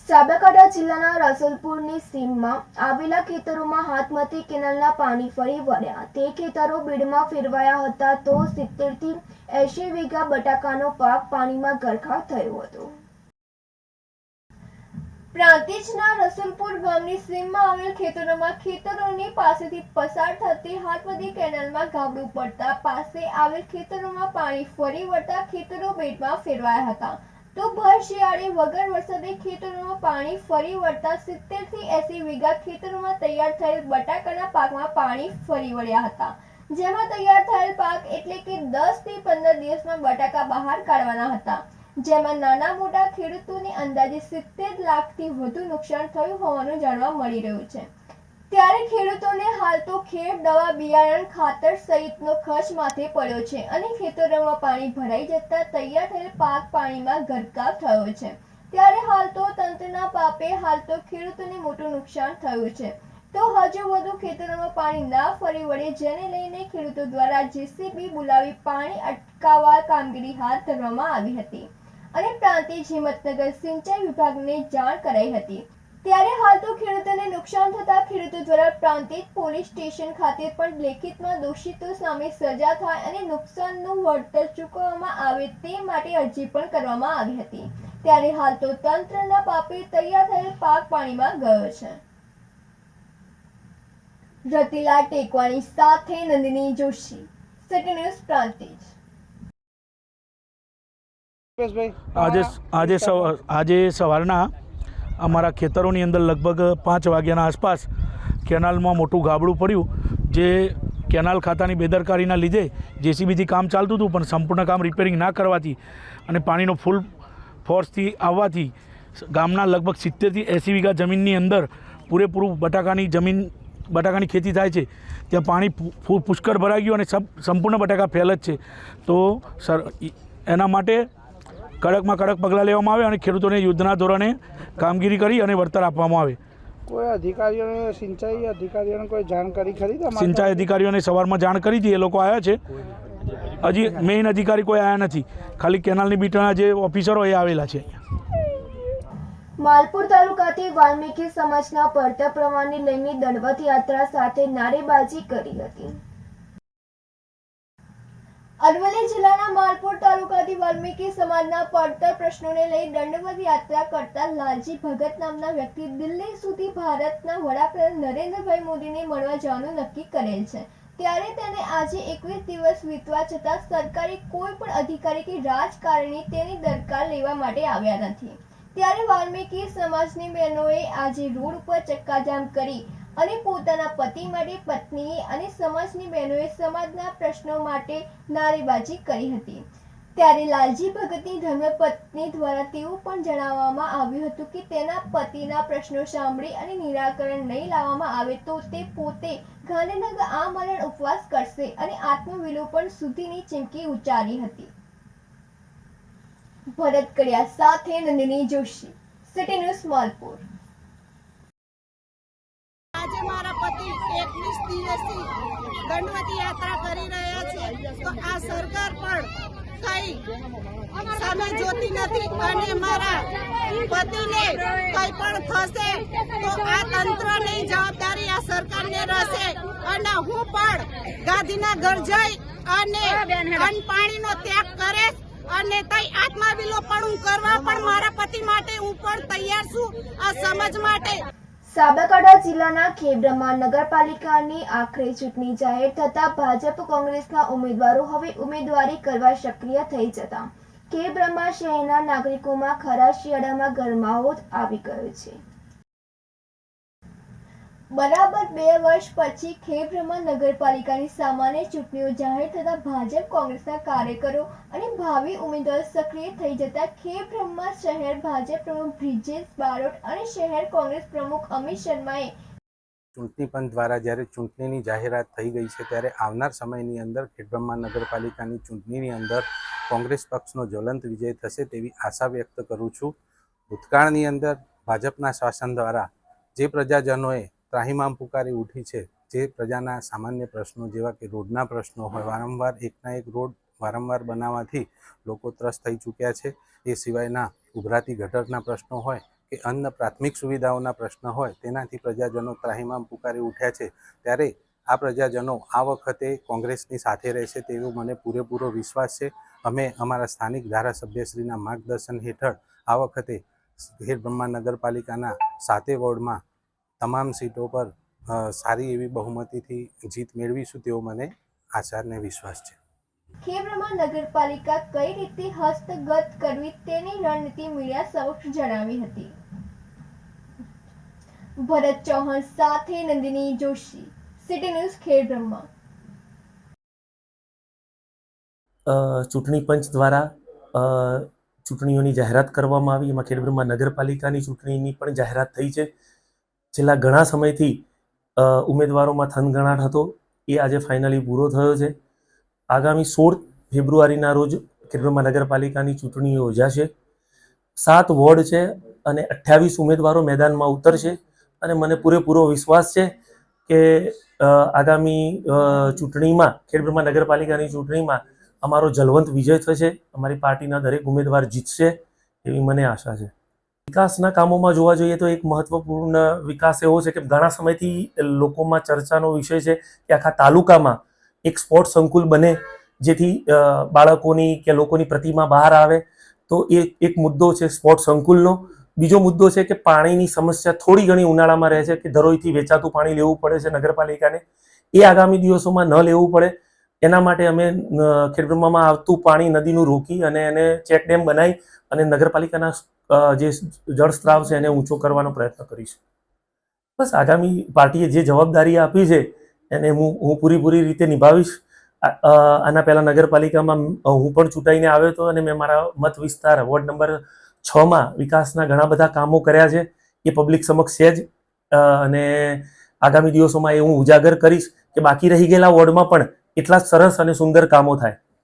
સાબરકાંઠા જિલ્લાના રસુલપુરની સીમમાં આવેલા ખેતરોમાં હાથમતી કેનાલના પાણી ફરી વળ્યા। તે ખેતરો બીડમાં ફેરવાયા હતા તો 70 થી 80 વીઘા બટાકાનો પાક પાણીમાં ગરકાવ થયો હતો। પ્રાંતિજના રસુલપુર ગામની સીમમાં આવેલ ખેતરોની પાસેથી પસાર થતી હાથમતી કેનાલમાં ગાબડું પડતા પાસે આવેલ ખેતરોમાં પાણી ફરી વળતા ખેતરો બેટમાં ફેરવાયા હતા। તો ભર શિયાળે વગર વરસાદે ખેતરોમાં પાણી ફરી વળતા 70 થી 80 વીઘા ખેતરોમાં તૈયાર થયેલ બટાકાના પાકમાં પાણી ફરી વળ્યા હતા, જેમાં તૈયાર થયેલ પાક એટલે કે 10 થી 15 દિવસમાં બટાકા બહાર કાઢવાના હતા, જેમાં નાના મોટા ખેડૂતોને અંદાજે 70 લાખથી વધુ નુકસાન થયું હોવાનું જાણવા મળી રહ્યું છે। ત્યારે ખેડૂતોને હાલ તો ખેડ, દવા, બિયારણ, ખાતર સહિતનો ખર્ચ માથે પડ્યો છે અને ખેતરોમાં પાણી ભરાઈ જતા તૈયાર થયેલ પાક પાણીમાં ગરકાવ થયો છે। ત્યારે હાલ તો તંત્રના પાપે હાલ તો ખેડૂતોને મોટું નુકસાન થયું છે, તો હજુ વધુ ખેતરોમાં પાણી ના ફરી વળે, જેને લઈને ખેડૂતો દ્વારા જેસીબી બોલાવી પાણી અટકાવવા કામગીરી હાથ ધરવામાં આવી હતી અને પ્રાંતિજ હિંમતનગર સિંચાઈ વિભાગને જાણ કરાઈ હતી। ત્યારે હાલ તો ખેડૂતોને નુકસાન થતા ખેડૂતો દ્વારા પ્રાંતિજ પોલીસ સ્ટેશન ખાતે પણ લેખિતમાં દોષિતો સામે સજા થાય અને નુકસાનનું વળતર ચૂકવવામાં આવે તે માટે અરજી પણ કરવામાં આવી હતી। ત્યારે હાલ તો તંત્રના પાપે તૈયાર થયેલ પાક પાણીમાં ગયો છે। રતિલા ટેકવાણી સાથે નંદિની જોશી, સિટી ન્યૂઝ પ્રાંતિજ। આજે સવારના અમારા ખેતરોની અંદર લગભગ 5 વાગ્યાના આસપાસ કેનાલમાં મોટું ગાબડું પડ્યું, જે કેનાલ ખાતાની બેદરકારીના લીધે જેસીબીથી કામ ચાલતું હતું, પણ સંપૂર્ણ કામ રિપેરિંગ ના કરવાથી અને પાણીનો ફૂલ ફોર્સથી આવવાથી ગામના લગભગ 70 થી 80 વીઘા જમીનની અંદર પૂરેપૂરું બટાકાની ખેતી થાય છે, ત્યાં પાણી પુષ્કળ ભરાઈ ગયું અને સંપૂર્ણ બટાકા ફેલ જ છે। તો એના માટે કડકમાં કડક પગલાં લેવામાં આવે અને ખેડૂતોને યુદ્ધના ધોરણે કામગીરી કરી અને વળતર આપવામાં આવે। કોઈ અધિકારીઓને સિંચાઈ અધિકારીઓને કોઈ જાણકારી ખરી? સિંચાઈ અધિકારીઓને સવારમાં જાણ કરી હતી, એ લોકો આવ્યા છે। હજી મેઇન અધિકારી કોઈ આવ્યા નથી, ખાલી કેનાલની બીટના જે ઓફિસરો એ આવેલા છે। માલપુર તાલુકાથી વાલ્મીકી સમાજના પડતર પ્રવાહને લઈને દંડવત યાત્રા સાથે નારેબાજી કરી હતી। અરવલ્લી જિલ્લાના માલપુર તાલુકાથી વાલ્મીકી સમાજના પડતર પ્રશ્નોને લઈ દંડવત યાત્રા કરતા લાલજી ભગત નામના વ્યક્તિ દિલ્હી સુધી ભારતના વડાપ્રધાન નરેન્દ્રભાઈ મોદીને મળવા જવાનું નક્કી કરેલ છે। ત્યારે તેને આજે 21 દિવસ વીતવા છતાં સરકારી કોઈ પણ અધિકારી કે રાજકારણી તેની દરકાર લેવા માટે આવ્યા નથી। ત્યારે વાલ્મીકી સમાજની બહેનોએ આજે રોડ ઉપર ચક્કાજામ કરી અને પોતાના પતિ માટે પત્નીએ અને સમાજની બહેનોએ સમાજના પ્રશ્નો માટે નારેબાજી કરી હતી। ત્યારે લાલજી ભગતની ધર્મપત્ની દ્વારા તેવું પણ જણાવવામાં આવ્યું હતું કે તેના પતિના પ્રશ્નો સાંભળી અને નિરાકરણ નહીં લાવવામાં આવે તો તે પોતે ગાંધીનગર આમરણ ઉપવાસ કરશે અને આત્મવિલોપન સુધીની ચીમકી ઉચ્ચારી હતી। ભરત કડિયા સાથે નંદિની જોશી, સિટી ન્યૂઝ માલપુર। આજે મારા પતિ 21 દિવસથી દંડવતી યાત્રા કરી રહ્યા છે, તો આ સરકાર પણ કઈ સામે જોતી નથી અને મારા પતિને કઈ પણ થશે તો આ તંત્રની જવાબદારી આ સરકારને રહેશે અને હું પણ ગાંધીનગર જઈ અને અન્ન પાણીનો ત્યાગ કરે અને તઈ આત્મવિલોપન કરવા પણ મારા પતિ માટે હું પણ તૈયાર છું, આ સમાજ માટે। સાબરકાંઠા જિલ્લાના ખેબ્રહ્મા નગરપાલિકાની આખરી ચૂંટણી જાહેર થતા ભાજપ કોંગ્રેસના ઉમેદવારો હવે ઉમેદવારી કરવા સક્રિય થઈ જતા ખેબ્રહ્મા શહેરના નાગરિકોમાં ખરા શિયાળામાં ગરમાવો આવી ગયો છે। બરાબર 2 વર્ષ પછી ખેબ્રહ્મા નગરપાલિકાની સામાન્ય ચૂંટણીઓ જાહેર થતા ભાજપ કોંગ્રેસના કાર્યકરો અને ભાવિ ઉમેદવારો સક્રિય થઈ જતા ખેબ્રહ્મા શહેર ભાજપ પ્રમુખ બ્રિજેશ બારોટ અને શહેર કોંગ્રેસ પ્રમુખ અમિત શર્માએ ચૂંટણી પંચ દ્વારા જ્યારે ચૂંટણીની જાહેરાત થઈ ગઈ છે, ત્યારે આવનાર સમયની અંદર ખેબ્રહ્મા નગરપાલિકાની ચૂંટણીની અંદર કોંગ્રેસ પક્ષનો જ્વલંત વિજય થશે તેવી આશા વ્યક્ત કરું છું। ભૂતકાળની અંદર ભાજપના શાસન દ્વારા જે પ્રજાજનોએ ત્રાહિમામ પુકારી ઉઠી છે, જે પ્રજાના સામાન્ય પ્રશ્નો જેવા કે રોડના પ્રશ્નો હોય, વારંવાર એકના એક રોડ વારંવાર બનાવવાથી લોકો ત્રસ્ત થઈ ચૂક્યા છે, એ સિવાયના ઉભરાતી ગટરના પ્રશ્નો હોય કે અન્ન પ્રાથમિક સુવિધાઓના પ્રશ્ન હોય તેનાથી પ્રજાજનો ત્રાહિમામ પુકારી ઉઠ્યા છે, ત્યારે આ પ્રજાજનો આ વખતે કોંગ્રેસની સાથે રહેશે તેવો મને પૂરેપૂરો વિશ્વાસ છે. અમે અમારા સ્થાનિક ધારાસભ્યશ્રીના માર્ગદર્શન હેઠળ આ વખતે ખેડબ્રહ્મા નગરપાલિકાના 7 વોર્ડમાં તમામ સીટો પર સારી એવી બહુમતીથી જીત મેળવીશું તેવો મને આશા અને વિશ્વાસ છે. ખેડબ્રહ્મા નગરપાલિકા કઈ રીતે હસ્તગત કરવી તેની રણનીતિ મીડિયા સમક્ષ જણાવી હતી. ભરત ચૌહાણ સાથે નંદિની જોશી, સિટી ન્યૂઝ, ખેડબ્રહ્મા. ચૂંટણી પંચ દ્વારા ચૂંટણીઓની જાહેરાત કરવામાં આવી. એમાં ખેડબ્રહ્મા નગરપાલિકાની ચૂંટણીની પણ જાહેરાત થઈ છે. છેલ્લા ઘણા સમયથી ઉમેદવારોમાં થનગણાટ હતો, એ આજે ફાઇનલી પૂરો થયો છે. આગામી 16 ફેબ્રુઆરીના રોજ ખેડબ્રહ્મા નગરપાલિકાની ચૂંટણી યોજાશે. 7 વોર્ડ છે અને 28 ઉમેદવારો મેદાનમાં ઉતરશે અને મને પૂરેપૂરો વિશ્વાસ છે કે આગામી ચૂંટણીમાં ખેડબ્રહ્મા નગરપાલિકાની ચૂંટણીમાં અમારો જલવંત વિજય થશે. અમારી પાર્ટીના દરેક ઉમેદવાર જીતશે એવી મને આશા છે. વિકાસના કામોમાં જોવા જોઈએ તો એક મહત્વપૂર્ણ વિકાસ એવો છે કે ઘણા સમયથી લોકોમાં ચર્ચાનો વિષય છે કે આખા તાલુકામાં એક સ્પોર્ટ્સ સંકુલ બને, જેથી બાળકોની કે લોકોની પ્રતિમા બહાર આવે. તો એ એક મુદ્દો છે સ્પોર્ટ્સ સંકુલનો. બીજો મુદ્દો છે કે પાણીની સમસ્યા થોડી ઘણી ઉનાળામાં રહે છે કે ધરોઈથી વેચાતું પાણી લેવું પડે છે નગરપાલિકાને. એ આગામી દિવસોમાં ન લેવું પડે એના માટે અમે ખેડબ્રહ્મામાં આવતું પાણી નદીનું રોકી અને એને ચેક ડેમ બનાવી અને નગરપાલિકાના જે જળસ્ત્રાવ છે એને ઊંચો કરવાનો પ્રયત્ન કરીશું. બસ આગામી પાર્ટીએ જે જવાબદારી આપી છે એને હું પૂરી રીતે નિભાવીશ. આના પહેલાં નગરપાલિકામાં હું પણ ચૂંટાઈને આવ્યો હતો અને મેં મારા મત વિસ્તાર વોર્ડ નંબર 6માં વિકાસના ઘણા બધા કામો કર્યા છે. એ પબ્લિક સમક્ષ છે જ અને આગામી દિવસોમાં એ હું ઉજાગર કરીશ કે બાકી રહી ગયેલા વોર્ડમાં પણ એટલા સરસ અને સુંદર કામો થાય.